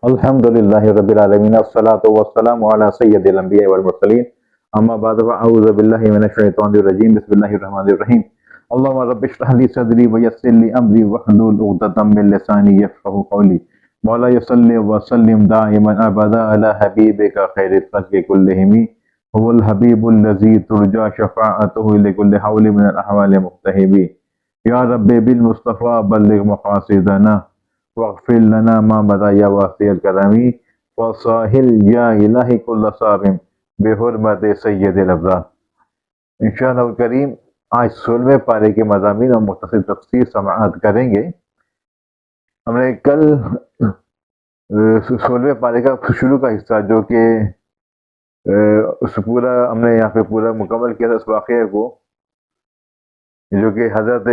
الحمدللہ رب العالمین والصلاة والسلام علی سید الانبیاء والمرسلین اما بعد فاعوذ باللہ من الشیطان الرجیم بسم اللہ الرحمن الرحیم اللہم رب اشرح لی صدری ویسر لی امری واحلل عقدۃ من لسانی یفقہوا قولی مولا صلی وسلم دائما ابدا علی حبیبک خیر الخلق کلہم هو الحبیب الذی ترجى شفاعته لكل حول من الاحوال مقتحب یا رب بالمصطفى بلغ مقاصدنا واغفر لنا ما بدا یا واسع الکرامی وصاحل یا الہی کل صابم بحرمت سید الابرار۔ انشاءاللہ الکریم آج 16ویں پارے کے مضامین اور مختصر تفسیر سماعت کریں گے۔ ہم نے کل 16ویں پارے کا شروع کا حصہ جو کہ اس پورا ہم نے یہاں پہ پورا مکمل کیا تھا اس واقعے کو، جو کہ حضرت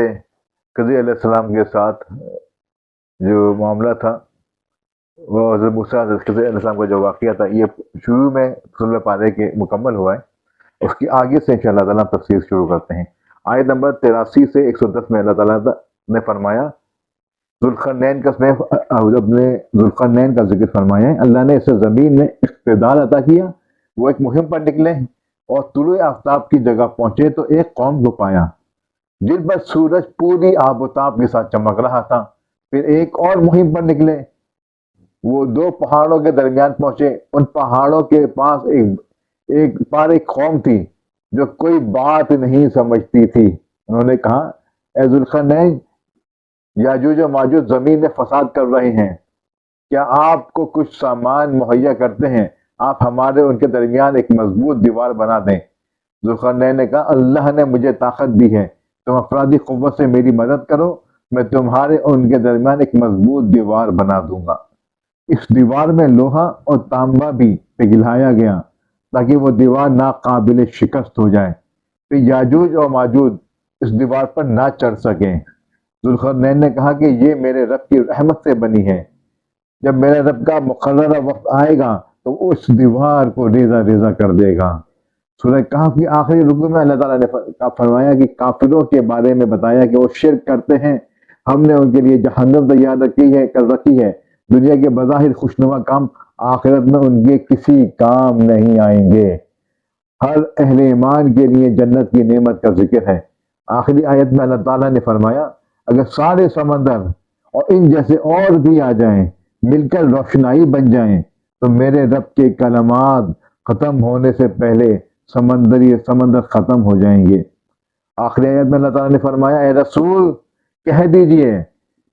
خضر علیہ السلام کے ساتھ جو معاملہ تھا وہ حضرت موسیٰ حضرت خضر علیہ السلام کا جو واقعہ تھا یہ شروع میں 16 پارے کے مکمل ہوا ہے۔ اس کی آگے سے انشاءاللہ تعالیٰ تفسیر شروع کرتے ہیں۔ آیت نمبر 83 سے 110 میں اللہ تعالیٰ نے فرمایا، ذوالقرنین کا ذکر فرمایا ہے۔ اللہ نے اسے زمین میں اقتدار عطا کیا، وہ ایک مہم پر نکلے اور طلوع آفتاب کی جگہ پہنچے تو ایک قوم کو پایا جن پر سورج پوری آب و تاب کے ساتھ چمک رہا تھا۔ پھر ایک اور مہم پر نکلے، وہ 2 پہاڑوں کے درمیان پہنچے۔ ان پہاڑوں کے پاس ایک قوم تھی جو کوئی بات نہیں سمجھتی تھی۔ انہوں نے کہا، اے ذوالقرنین، یاجوج و ماجوج زمین میں فساد کر رہے ہیں، کیا آپ کو کچھ سامان مہیا کرتے ہیں؟ آپ ہمارے ان کے درمیان ایک مضبوط دیوار بنا دیں۔ ذوالقرنین نے کہا، اللہ نے مجھے طاقت دی ہے، تم افرادی قوت سے میری مدد کرو، میں تمہارے ان کے درمیان ایک مضبوط دیوار بنا دوں گا۔ اس دیوار میں لوہا اور تانبا بھی پگھلایا گیا تاکہ وہ دیوار ناقابل شکست ہو جائے، پھر یاجوج اور ماجوج اس دیوار پر نہ چڑھ سکیں۔ ذوالقرنین نے کہا کہ یہ میرے رب کی رحمت سے بنی ہے، جب میرے رب کا مقررہ وقت آئے گا تو اس دیوار کو ریزہ ریزہ کر دے گا۔ سورہ کہف کی آخری رکوع میں اللہ تعالیٰ نے فرمایا کہ کافروں کے بارے میں بتایا کہ وہ شرک کرتے ہیں، ہم نے ان کے لیے جہنم تیار کر رکھی ہے، دنیا کے بظاہر خوشنما کام آخرت میں ان کے کسی کام نہیں آئیں گے۔ ہر اہل ایمان کے لیے جنت کی نعمت کا ذکر ہے۔ آخری آیت میں اللہ تعالیٰ نے فرمایا، اگر سارے سمندر اور ان جیسے اور بھی آ جائیں، مل کر روشنائی بن جائیں، تو میرے رب کے کلمات ختم ہونے سے پہلے سمندر ختم ہو جائیں گے۔ آخری آیت میں اللہ تعالیٰ نے فرمایا، اے رسول کہہ دیجئے،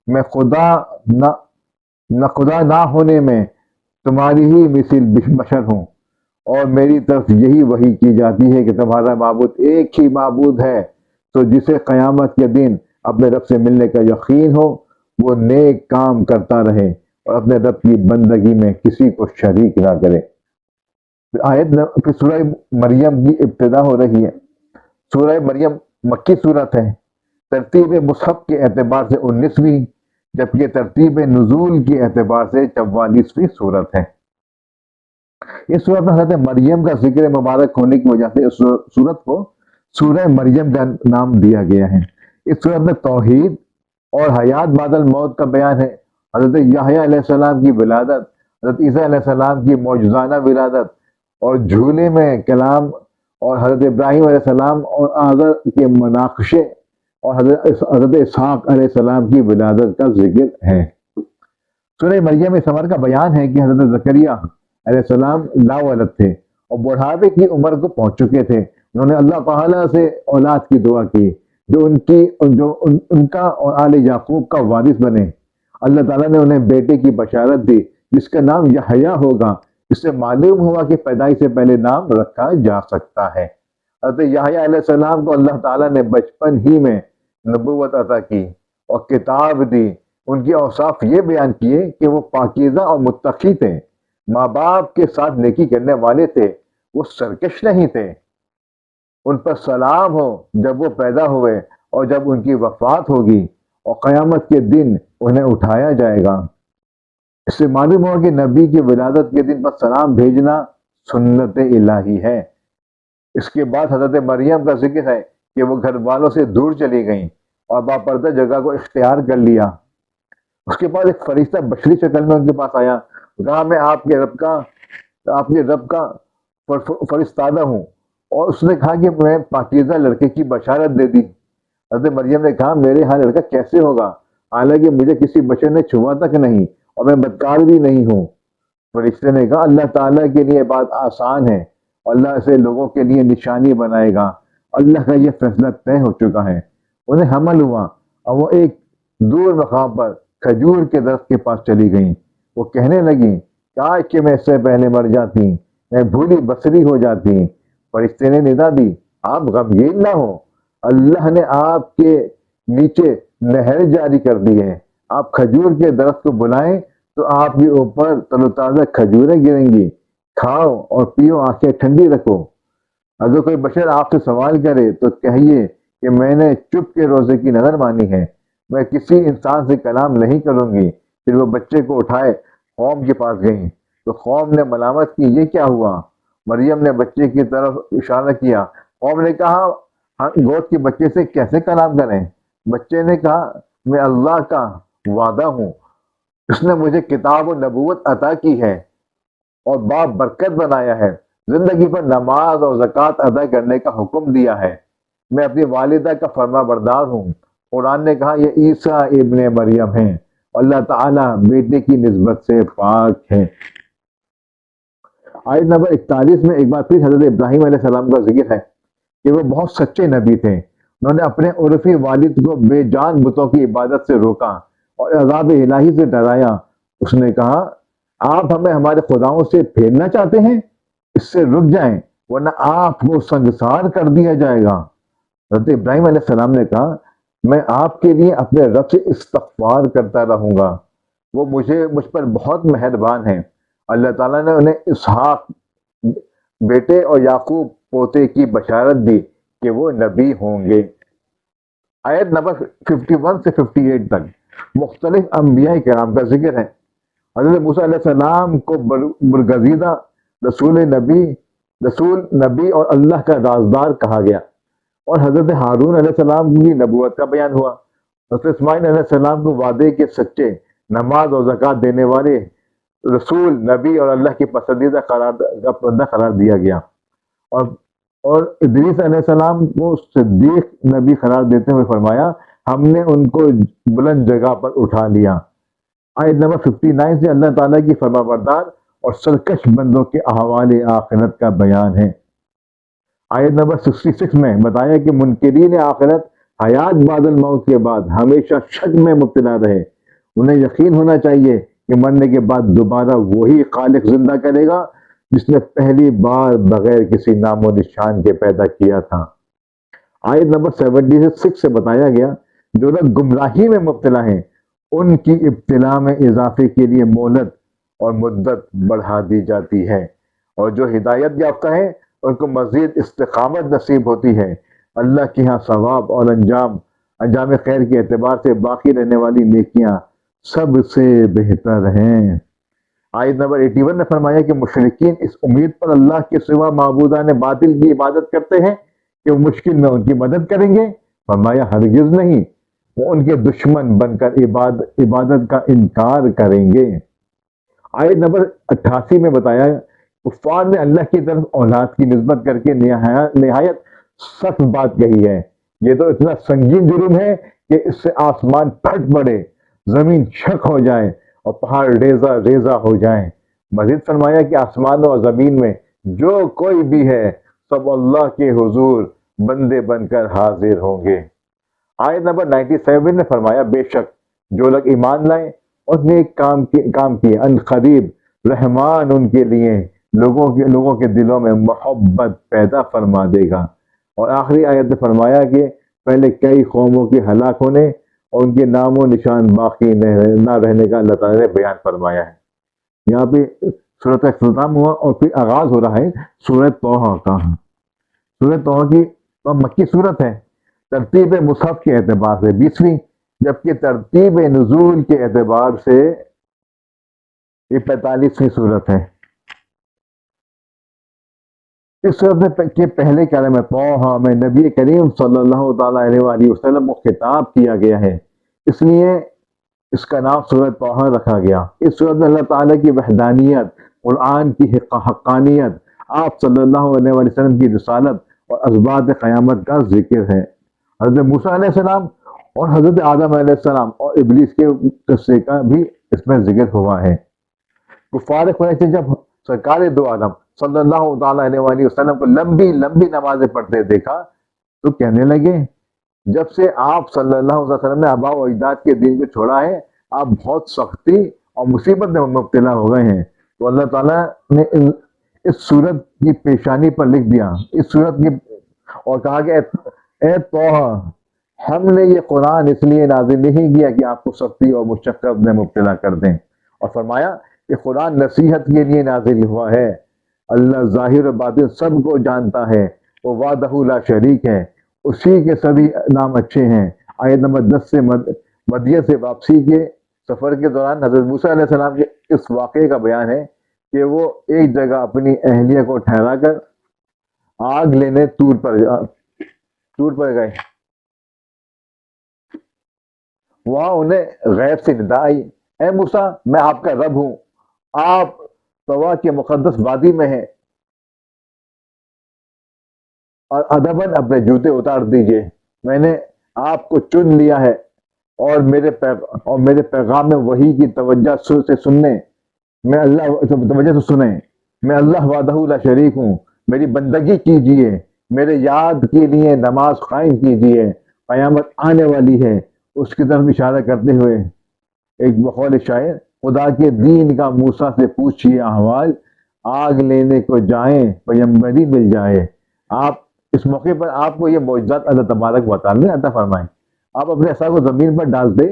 میں خدا نہ ہونے میں تمہاری ہی مثل بشر ہوں، اور میری طرف یہی وحی کی جاتی ہے کہ تمہارا معبود ایک ہی معبود ہے، تو جسے قیامت کے دن اپنے رب سے ملنے کا یقین ہو وہ نیک کام کرتا رہے اور اپنے رب کی بندگی میں کسی کو شریک نہ کرے۔ پھر سورہ مریم کی ابتدا ہو رہی ہے۔ سورہ مریم مکی صورت ہے، ترتیب مصحف کے اعتبار سے 19ویں، جبکہ ترتیب نزول کے اعتبار سے 44ویں صورت ہے۔ اس صورت میں حضرت مریم کا ذکر مبارک ہونے کی وجہ سے اس صورت کو سورہ مریم کا نام دیا گیا ہے۔ اس صورت میں توحید اور حیات بعد الموت کا بیان ہے۔ حضرت یحییٰ علیہ السلام کی ولادت، حضرت عیسیٰ علیہ السلام کی معجزانہ ولادت اور جھولے میں کلام، اور حضرت ابراہیم علیہ السلام اور آزر کے مناقشے، اور حضرت اسحاق علیہ السلام کی ولادت کا ذکر ہے۔ سورہ مریم اس امر کا بیان ہے کہ حضرت زکریہ علیہ السلام لا ولد تھے اور بڑھاپے کی عمر کو پہنچ چکے تھے۔ انہوں نے اللہ تعالیٰ سے اولاد کی دعا کی جو ان کا اور آل یعقوب کا وارث بنے۔ اللہ تعالیٰ نے انہیں بیٹے کی بشارت دی جس کا نام یحییٰ ہوگا۔ اس سے معلوم ہوا کہ پیدائش سے پہلے نام رکھا جا سکتا ہے۔ حضرت یحییٰ علیہ السلام کو اللہ تعالیٰ نے بچپن ہی میں نبوت عطا کی اور کتاب دی۔ ان کی اوصاف یہ بیان کیے کہ وہ پاکیزہ اور متقی تھے، ماں باپ کے ساتھ نیکی کرنے والے تھے، وہ سرکش نہیں تھے۔ ان پر سلام ہو جب وہ پیدا ہوئے اور جب ان کی وفات ہوگی اور قیامت کے دن انہیں اٹھایا جائے گا۔ اس سے معلوم ہوا کہ نبی کی ولادت کے دن پر سلام بھیجنا سنت الہی ہے۔ اس کے بعد حضرت مریم کا ذکر ہے کہ وہ گھر والوں سے دور چلی گئیں اور باپردہ جگہ کو اختیار کر لیا۔ اس کے بعد ایک فرشتہ بشری شکل میں ان کے پاس آیا کہا میں آپ کے رب کا فرستادہ ہوں، اور اس نے کہا کہ میں پاکیزہ لڑکے کی بشارت دے دی۔ حضرت مریم نے کہا میرے ہاں لڑکا کیسے ہوگا، حالانکہ مجھے کسی بشر نے چھوا تک نہیں اور میں بدکار بھی نہیں ہوں۔ فرشتے نے کہا اللہ تعالیٰ کے لیے بات آسان ہے، اللہ اسے لوگوں کے لیے نشانی بنائے گا، اللہ کا یہ فیصلہ طے ہو چکا ہے۔ انہیں حمل ہوا اور وہ ایک دور مقام پر کھجور کے درخت کے پاس چلی گئیں۔ وہ کہنے لگیں کاش کہ میں اس سے پہلے مر جاتی، میں بھولی بصری ہو جاتی۔ فرشتے نے ندا دی آپ غمگین نہ ہو، اللہ نے آپ کے نیچے نہر جاری کر دی ہے، آپ کھجور کے درخت کو بلائیں تو آپ کے اوپر تر و تازہ کھجوریں گریں گی، کھاؤ اور پیو، آنکھیں ٹھنڈی رکھو۔ اگر کوئی بشر آپ سے سوال کرے تو کہیے کہ میں نے چپ کے روزے کی نظر مانی ہے، میں کسی انسان سے کلام نہیں کروں گی۔ پھر وہ بچے کو اٹھائے قوم کے پاس گئیں تو قوم نے ملامت کی یہ کیا ہوا؟ مریم نے بچے کی طرف اشارہ کیا۔ قوم نے کہا ہم گود کے بچے سے کیسے کلام کریں؟ بچے نے کہا میں اللہ کا وعدہ ہوں، اس نے مجھے کتاب و نبوت عطا کی ہے اور باپ برکت بنایا ہے، زندگی پر نماز اور زکوٰۃ ادا کرنے کا حکم دیا ہے، میں اپنی والدہ کا فرما بردار ہوں۔ قرآن نے کہا یہ عیسیٰ ابن مریم ہیں، اللہ تعالیٰ بیٹے کی نسبت سے پاک ہے۔ آیت نمبر 41 میں ایک بار پھر حضرت ابراہیم علیہ السلام کا ذکر ہے کہ وہ بہت سچے نبی تھے۔ انہوں نے اپنے عرفی والد کو بے جان بتوں کی عبادت سے روکا اور عذاب الہی سے ڈرایا۔ اس نے کہا آپ ہمیں ہمارے خداؤں سے پھیرنا چاہتے ہیں، اس سے رک جائیں ورنہ آپ کو سنگسار کر دیا جائے گا۔ حضرت ابراہیم علیہ السلام نے کہا میں آپ کے لیے اپنے رب سے استغفار کرتا رہوں گا، وہ مجھ پر بہت مہربان ہیں۔ اللہ تعالیٰ نے انہیں اسحاق بیٹے اور یعقوب پوتے کی بشارت دی کہ وہ نبی ہوں گے۔ آیت نمبر 51 سے 58 تک مختلف انبیاء کرام کا ذکر ہے۔ حضرت موسیٰ علیہ السلام کو برگزیدہ رسول نبی اور اللہ کا رازدار کہا گیا، اور حضرت ہارون علیہ السلام کی نبوت کا بیان ہوا۔ حضرت اسماعیل علیہ السلام کو وعدے کے سچے، نماز اور زکوٰۃ دینے والے رسول، نبی اور اللہ کی پسندیدہ بندہ قرار دیا گیا، اور ادریس علیہ السلام کو صدیق نبی قرار دیتے ہوئے فرمایا ہم نے ان کو بلند جگہ پر اٹھا لیا۔ آیت نمبر 59 سے اللہ تعالیٰ کی فرما بردار اور سرکش بندوں کے احوال آخرت کا بیان ہے۔ آیت نمبر 66 میں بتایا کہ منکرین آخرت حیات بعد الموت کے بعد ہمیشہ شک میں مبتلا رہے، انہیں یقین ہونا چاہیے کہ مرنے کے بعد دوبارہ وہی خالق زندہ کرے گا جس نے پہلی بار بغیر کسی نام و نشان کے پیدا کیا تھا۔ آیت نمبر 76 سے بتایا گیا جو لوگ گمراہی میں مبتلا ہیں ان کی ابتلا میں اضافے کے لیے مہلت اور مدت بڑھا دی جاتی ہے، اور جو ہدایت یافتہ ہیں ان کو مزید استقامت نصیب ہوتی ہے۔ اللہ کے ہاں ثواب اور انجام خیر کے اعتبار سے باقی رہنے والی نیکیاں سب سے بہتر ہیں۔ آیت نمبر 81 نے فرمایا کہ مشرکین اس امید پر اللہ کے سوا معبودان باطل کی عبادت کرتے ہیں کہ وہ مشکل میں ان کی مدد کریں گے، فرمایا ہرگز نہیں، وہ ان کے دشمن بن کر عبادت کا انکار کریں گے۔ آیت نمبر 88 میں بتایا کفار نے اللہ کی طرف اولاد کی نسبت کر کے نہایت سخت بات کہی ہے، یہ تو اتنا سنگین جرم ہے کہ اس سے آسمان پھٹ پڑے، زمین شق ہو جائے اور پہاڑ ریزہ ریزہ ہو جائیں۔ مزید فرمایا کہ آسمان و زمین میں جو کوئی بھی ہے سب اللہ کے حضور بندے بن کر حاضر ہوں گے۔ آیت نمبر 97 نے فرمایا بے شک جو لوگ ایمان لائیں اور نیک کام کیے ان قریب رحمان ان کے لیے لوگوں کے دلوں میں محبت پیدا فرما دے گا۔ اور آخری آیت نے فرمایا کہ پہلے کئی قوموں کے ہلاک ہونے اور ان کے نام و نشان باقی نہ رہنے کا اللہ تعالیٰ نے بیان فرمایا ہے۔ یہاں پہ سورۃ کا اختتام ہوا اور پھر آغاز ہو رہا ہے سورۃ طہ کا۔ سورۃ طہ کی مکی صورت ہے، ترتیب مصحف کے اعتبار سے 20ویں، جبکہ ترتیب نزول کے اعتبار سے یہ 45ویں صورت ہے۔ اس صورت کے پہلے کلمہ طہ میں نبی کریم صلی اللہ تعالیٰ علیہ وآلہ وسلم کو خطاب کیا گیا ہے، اس لیے اس کا نام سورۃ طٰہٰ رکھا گیا۔ اس سورت میں اللہ تعالیٰ کی وحدانیت، قرآن کی حقانیت، آپ صلی اللہ علیہ وسلم کی رسالت اور اسبات قیامت کا ذکر ہے۔ حضرت موسیٰ علیہ السلام اور حضرت آدم علیہ السلام اور ابلیس کے قصے کا بھی اس میں ذکر ہوا ہے۔ کفار قریش نے جب سرکار دو عالم صلی اللہ تعالیٰ علیہ وآلہ وسلم کو لمبی لمبی نمازیں پڑھتے دیکھا تو کہنے لگے، جب سے آپ صلی اللہ علیہ وسلم نے آباء و اجداد کے دین کو چھوڑا ہے، آپ بہت سختی اور مصیبت میں مبتلا ہو گئے ہیں۔ تو اللہ تعالیٰ نے اس صورت کی پیشانی پر لکھ دیا، اس صورت کی، اور کہا کہ اے طٰہٰ، ہم نے یہ قرآن اس لیے نازل نہیں کیا کہ آپ کو سختی اور مشقت میں مبتلا کر دیں، اور فرمایا کہ قرآن نصیحت کے لیے نازل ہوا ہے۔ اللہ ظاہر و باطن سب کو جانتا ہے، وہ وحدہ لا شریک ہے، اسی کے سبھی نام اچھے ہیں۔ آیت نمبر 10 سے مدین سے واپسی کے سفر کے دوران حضرت موسیٰ علیہ السلام کے اس واقعے کا بیان ہے کہ وہ ایک جگہ اپنی اہلیہ کو ٹھہرا کر آگ لینے طور پر گئے۔ وہاں انہیں غیب سے ندا آئی، اے موسیٰ، میں آپ کا رب ہوں، آپ طوا کے مقدس وادی میں ہیں اور ادباً اپنے جوتے اتار دیجئے، میں نے آپ کو چن لیا ہے، اور میرے پیغام میں وحی کی توجہ سے سنیں، میں اللہ وحدہ لا شریک ہوں، میری بندگی کیجئے، میرے یاد کے لیے نماز قائم کیجئے، قیامت آنے والی ہے، اس کی طرف اشارہ کرتے ہوئے ایک بقول شاعر، خدا کے دین کا موسیٰ سے پوچھئے احوال، آگ لینے کو جائیں پیمبری مل جائے۔ آپ اس موقع پر آپ کو یہ معجزات اللہ تبارک و تعالیٰ نے عطا فرمائے۔ آپ اپنے عصا کو زمین پر ڈالتے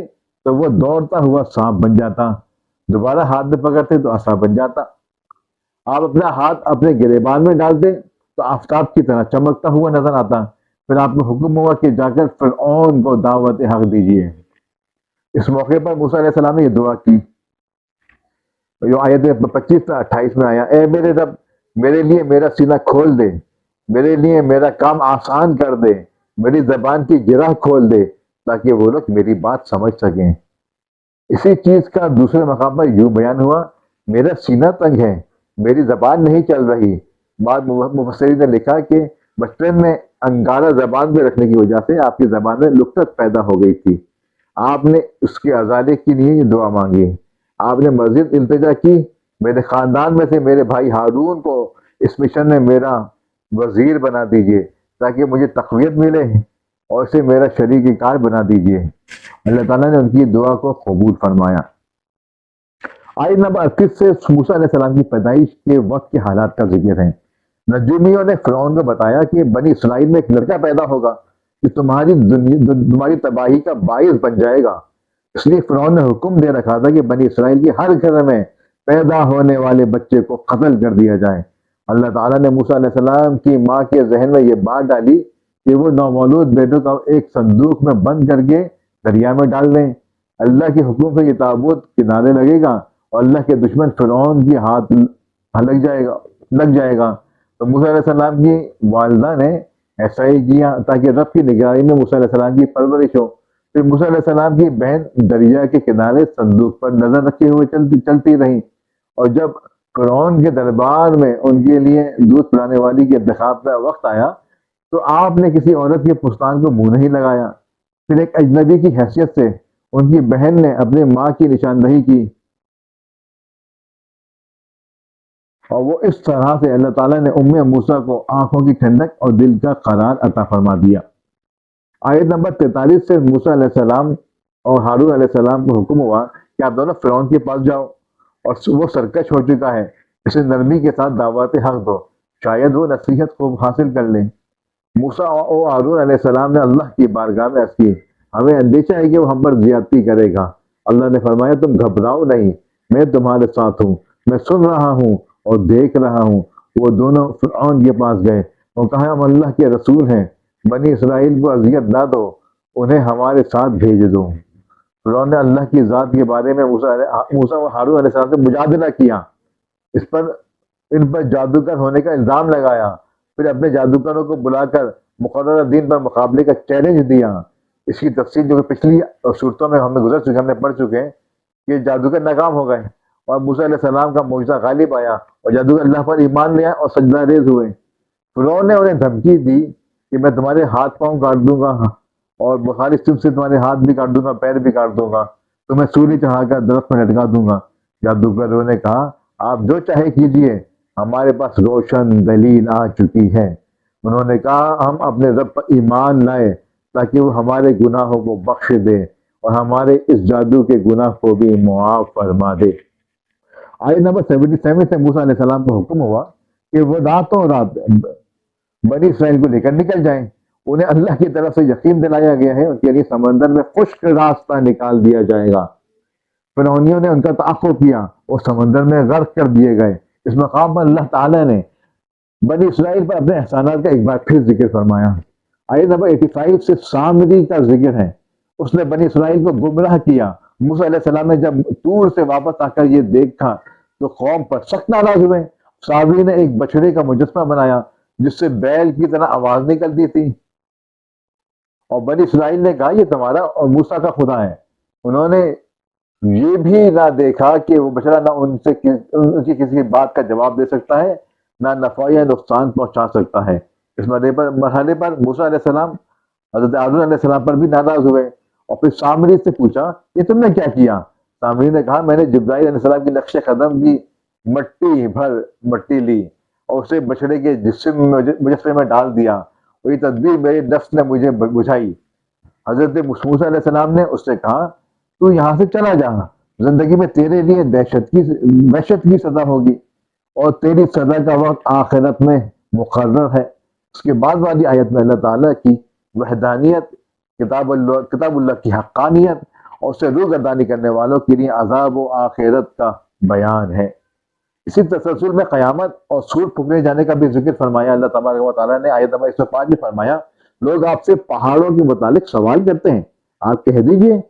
تو وہ دوڑتا ہوا سانپ بن جاتا، دوبارہ ہاتھ میں پکڑتے تو عصا بن جاتا۔ آپ اپنا ہاتھ اپنے گریبان میں ڈالتے تو آفتاب کی طرح چمکتا ہوا نظر آتا۔ پھر آپ کو حکم ہوا کہ جا کر فرعون کو دعوت حق دیجیے۔ اس موقع پر موسیٰ علیہ السلام نے یہ دعا کی، جو آیت 25 سے 28 میں آیا، اے میرے رب، میرے لیے میرا سینہ کھول دے، میرے لیے میرا کام آسان کر دے، میری زبان کی گرہ کھول دے تاکہ وہ لوگ میری بات سمجھ سکیں۔ اسی چیز کا دوسرے مقام پر یوں بیان ہوا، میرا سینہ تنگ ہے، میری زبان نہیں چل رہی۔ بعد مفسرین نے لکھا کہ بچپن میں انگارہ زبان پہ رکھنے کی وجہ سے آپ کی زبان میں لکت پیدا ہو گئی تھی، آپ نے اس کے ازالے کے لیے یہ دعا مانگی۔ آپ نے مزید التجا کی، میرے خاندان میں سے میرے بھائی ہارون کو اس مشن میں میرا وزیر بنا دیجئے تاکہ مجھے تقویت ملے، اور اسے میرا شریک کار بنا دیجئے۔ اللہ تعالیٰ نے ان کی دعا کو قبول فرمایا۔ آیت نمبر 38 سے موسیٰ علیہ السلام کی پیدائش کے وقت کے حالات کا ذکر ہے۔ نجومیوں نے فرعون کو بتایا کہ بنی اسرائیل میں ایک لڑکا پیدا ہوگا جو تمہاری تباہی کا باعث بن جائے گا۔ اس لیے فرعون نے حکم دے رکھا تھا کہ بنی اسرائیل کی ہر گھر میں پیدا ہونے والے بچے کو قتل کر دیا جائے۔ اللہ تعالیٰ نے موسیٰ علیہ السلام کی ماں کے ذہن میں یہ بات ڈالی کہ وہ نومولود بیٹوں کو ایک صندوق میں بند کر کے دریا میں ڈال دیں۔ اللہ کے حکم سے یہ تابوت کنارے لگے گا اور اللہ کے دشمن فرعون کی ہاتھ لگ جائے گا۔ تو موسیٰ علیہ السلام کی والدہ نے ایسا ہی کیا تاکہ رب کی نگرانی میں موسیٰ علیہ السلام کی پرورش ہو۔ پھر موسیٰ علیہ السلام کی بہن دریا کے کنارے صندوق پر نظر رکھے ہوئے چلتی رہیں، اور جب فرعون کے دربار میں ان کے لیے دودھ پلانے والی کے انتخاب کا وقت آیا تو آپ نے کسی عورت کے پستان کو منہ نہیں لگایا۔ پھر ایک اجنبی کی حیثیت سے ان کی بہن نے اپنی ماں کی نشاندہی کی، اور وہ اس طرح سے اللہ تعالیٰ نے موسیٰ کو آنکھوں کی ٹھنڈک اور دل کا قرار عطا فرما دیا۔ آیت نمبر 43 سے موسیٰ علیہ السلام اور ہارون علیہ السلام کو حکم ہوا کہ آپ دونوں فرعون کے پاس جاؤ، اور وہ سرکش ہو چکا ہے، اسے نرمی کے ساتھ دعوت حق دو، شاید وہ نصیحت کو حاصل کر لیں۔ موسیٰ اور ہارون علیہ السلام نے اللہ کی بارگاہ میں عرض کی، ہمیں اندیشہ ہے کہ وہ ہم پر زیادتی کرے گا۔ اللہ نے فرمایا، تم گھبراؤ نہیں، میں تمہارے ساتھ ہوں، میں سن رہا ہوں اور دیکھ رہا ہوں۔ وہ دونوں فرعون کے پاس گئے اور کہا، ہم اللہ کے رسول ہیں، بنی اسرائیل کو اذیت نہ دو، انہیں ہمارے ساتھ بھیج دو۔ فرعون نے اللہ کی ذات کے بارے میں موسیٰ و ہارون علیہ السلام سے مجادلہ کیا، ان پر جادوگر ہونے کا الزام لگایا، پھر اپنے جادوگروں کو بلا کر مقررہ دن پر مقابلے کا چیلنج دیا۔ اس کی تفصیل جو کہ پچھلی صورتوں میں ہمیں گزر چکے، ہم نے پڑھ چکے ہیں کہ جادوگر ناکام ہو گئے اور موسیٰ علیہ السلام کا معجزہ غالب آیا اور جادوگر اللہ پر ایمان لے آئے اور سجدہ ریز ہوئے۔ فرعون نے انہیں دھمکی دی کہ میں تمہارے ہاتھ پاؤں کاٹ دوں گا اور بخاری سم سے تمہارے ہاتھ بھی کاٹ دوں گا، پیر بھی کاٹ دوں گا، تمہیں سولی چڑھا کر درخت میں لٹکا دوں گا۔ جادوگروں نے کہا آپ جو چاہے کیجیے، ہمارے پاس روشن دلیل آ چکی ہے۔ انہوں نے کہا ہم اپنے رب پر ایمان لائے تاکہ وہ ہمارے گناہوں کو بخش دے اور ہمارے اس جادو کے گناہ کو بھی معاف فرما دے۔ آیت نمبر 77 سے موسیٰ علیہ السلام کو حکم ہوا کہ وہ راتوں رات بنی اسرائیل کو لے کر نکل جائیں۔ انہیں اللہ کی طرف سے یقین دلایا گیا ہے ان کے لیے سمندر میں خشک راستہ نکال دیا جائے گا۔ فرعونیوں نے ان کا تعاقب کیا اور سمندر میں غرق کر دیے گئے۔ اس مقام پر اللہ تعالیٰ نے بنی اسرائیل پر اپنے احسانات کا ایک بار پھر ذکر فرمایا۔ آیت نمبر 85 سے سامری کا ذکر ہے۔ اس نے بنی اسرائیل کو گمراہ کیا۔ موسیٰ علیہ السلام نے جب طور سے واپس آ کر یہ دیکھا تو قوم پر سخت ناراض ہوئے۔ سامری نے ایک بچڑے کا مجسمہ بنایا جس سے بیل کی طرح آواز نکلتی تھی اور بنی اسرائیل نے کہا یہ تمہارا اور موسیٰ کا خدا ہے۔ انہوں نے یہ بھی نہ دیکھا کہ وہ بچڑا نہ ان کی کسی بات کا جواب دے سکتا ہے، نہ نفع یا نقصان پہنچا سکتا ہے۔ اس مرحلے پر موسیٰ علیہ السلام حضرت ہارون علیہ السلام پر بھی ناراض ہوئے اور پھر سامری سے پوچھا یہ تم نے کیا کیا؟ سامری نے کہا میں نے جبرائیل علیہ السلام کی نقش قدم کی مٹی بھر مٹی لی اور اسے بچڑے کے مجسمے میں ڈال دیا اور یہ تدبیر میرے نفس نے مجھے بجھائی۔ حضرت موسیٰ علیہ السلام نے اس سے کہا تو یہاں سے چلا جا، زندگی میں تیرے لیے وحشت کی سزا ہوگی اور تیری سزا کا وقت آخرت میں مقرر ہے۔ اس کے بعد والی آیت میں اللہ تعالیٰ کی وحدانیت، کتاب اللہ کی حقانیت اور اسے روگردانی کرنے والوں کے لیے عذاب و آخرت کا بیان ہے۔ اسی تسلسل میں قیامت اور سور پھونکنے جانے کا بھی ذکر فرمایا۔ اللہ تبارک و تعالیٰ نے آیت نمبر 105 میں فرمایا لوگ آپ سے پہاڑوں کے متعلق سوال کرتے ہیں، آپ کہہ دیجئے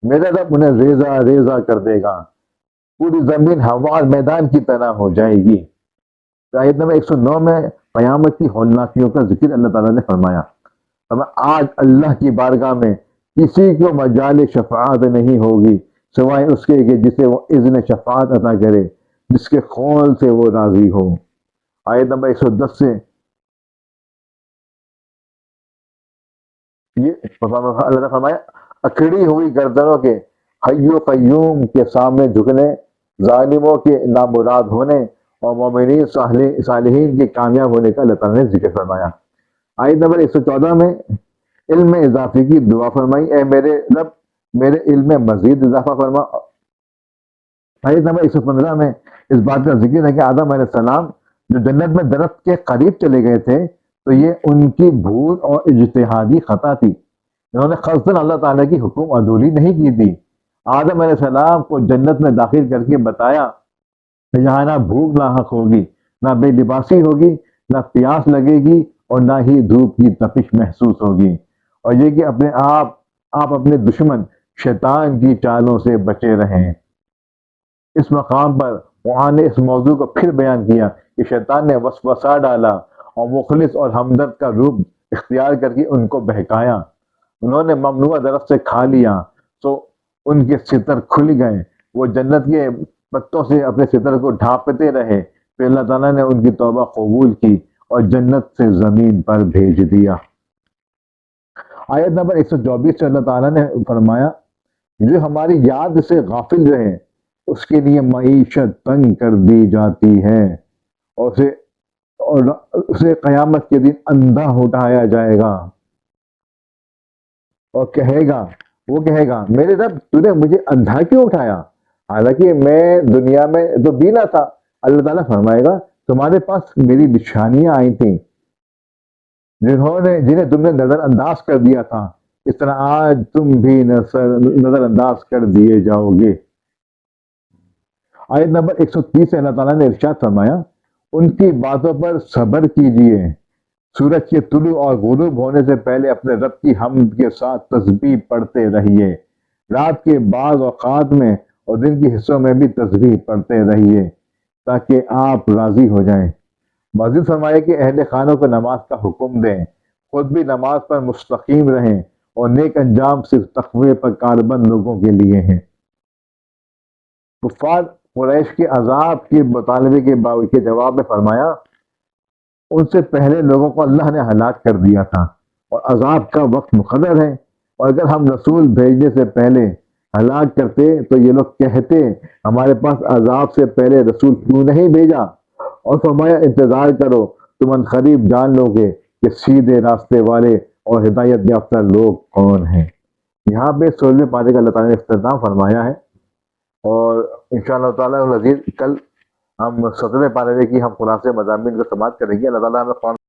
میرا رب انہیں ریزہ ریزہ کر دے گا، پوری زمین ہموار میدان کی طرح ہو جائے گی۔ آیت نمبر 109 میں قیامت کی ہولناکیوں کا ذکر اللہ تعالیٰ نے فرمایا۔ آج اللہ کی بارگاہ میں کسی کو مجال شفاعت نہیں ہوگی سوائے اس کے کہ جسے وہ اذن شفاعت عطا کرے، جس کے قول سے وہ راضی ہو۔ آیت نمبر 110 سے یہ اللہ تعالیٰ فرمایا اکڑی ہوئی گردنوں کے حی و قیوم کے سامنے جھکنے، ظالموں کے نامراد ہونے اور مومنین صالحین کے کامیاب ہونے کا اللہ تعالیٰ نے ذکر فرمایا۔ آیت نمبر 114 میں علم میں اضافے کی دعا فرمائی، اے میرے رب میرے علم میں مزید اضافہ فرما۔ آیت نمبر 115 میں اس بات کا ذکر ہے کہ آدم علیہ السلام جو جنت میں درخت کے قریب چلے گئے تھے تو یہ ان کی بھول اور اجتہادی خطا تھی۔ انہوں نے قصداً اللہ تعالیٰ کی حکم عدولی نہیں کی تھی۔ آدم علیہ السلام کو جنت میں داخل کر کے بتایا کہ یہاں نہ بھوک لاحق ہوگی، نہ بے لباسی ہوگی، نہ پیاس لگے گی اور نہ ہی دھوپ کی تپش محسوس ہوگی، اور یہ کہ آپ اپنے دشمن شیطان کی چالوں سے بچے رہیں۔ اس مقام پر وہاں نے اس موضوع کو پھر بیان کیا کہ شیطان نے وسوسہ ڈالا اور مخلص اور ہمدرد کا روپ اختیار کر کے ان کو بہکایا۔ انہوں نے ممنوع درخت سے کھا لیا تو ان کے ستر کھل گئے، وہ جنت کے پتوں سے اپنے ستر کو ڈھانپتے رہے، پھر اللہ تعالیٰ نے ان کی توبہ قبول کی اور جنت سے زمین پر بھیج دیا۔ آیت نمبر 124 سے اللہ تعالیٰ نے فرمایا جو ہماری یاد سے غافل رہے اس کے لیے معیشت تنگ کر دی جاتی ہے اور اسے قیامت کے دن اندھا اٹھایا جائے گا اور وہ کہے گا میرے رب تو نے مجھے اندھا کیوں اٹھایا حالانکہ میں دنیا میں تو بینا تھا۔ اللہ تعالیٰ فرمائے گا تمہارے پاس میری نشانیاں آئی تھیں جنہیں تم نے نظر انداز کر دیا تھا، اس طرح آج تم بھی نظر انداز کر دیے جاؤ گے۔ آیت نمبر 130 سے اللہ تعالیٰ نے ارشاد فرمایا ان کی باتوں پر صبر کیجئے، سورج کے طلوع اور غروب ہونے سے پہلے اپنے رب کی حمد کے ساتھ تسبیح پڑھتے رہیے، رات کے بعض اوقات میں اور دن کے حصوں میں بھی تسبیح پڑھتے رہیے تاکہ آپ راضی ہو جائیں۔ مزید فرمائے کہ اہل خانوں کو نماز کا حکم دیں، خود بھی نماز پر مستقیم رہیں اور نیک انجام صرف تقوی پر کاربند لوگوں کے لیے ہیں۔ کفار قریش کے عذاب کے مطالبے کے جواب میں فرمایا، ان سے پہلے لوگوں کو اللہ نے ہلاک کر دیا تھا اور عذاب کا وقت مقرر ہے، اور اگر ہم رسول بھیجنے سے پہلے ہلاک کرتے تو یہ لوگ کہتے ہمارے پاس عذاب سے پہلے رسول کیوں نہیں بھیجا، اور فرمایا انتظار کرو، تم ان قریب جان لو گے کہ سیدھے راستے والے اور ہدایت یافتہ لوگ کون ہیں۔ یہاں پہ 16ویں پارے کا اللہ تعالیٰ نے اختتام فرمایا ہے، اور انشاءاللہ تعالیٰ العزیز کل ہم 17ویں پارے کی ہم خلاصے مضامین کو سماعت کریں گے۔ اللہ تعالیٰ ہمیں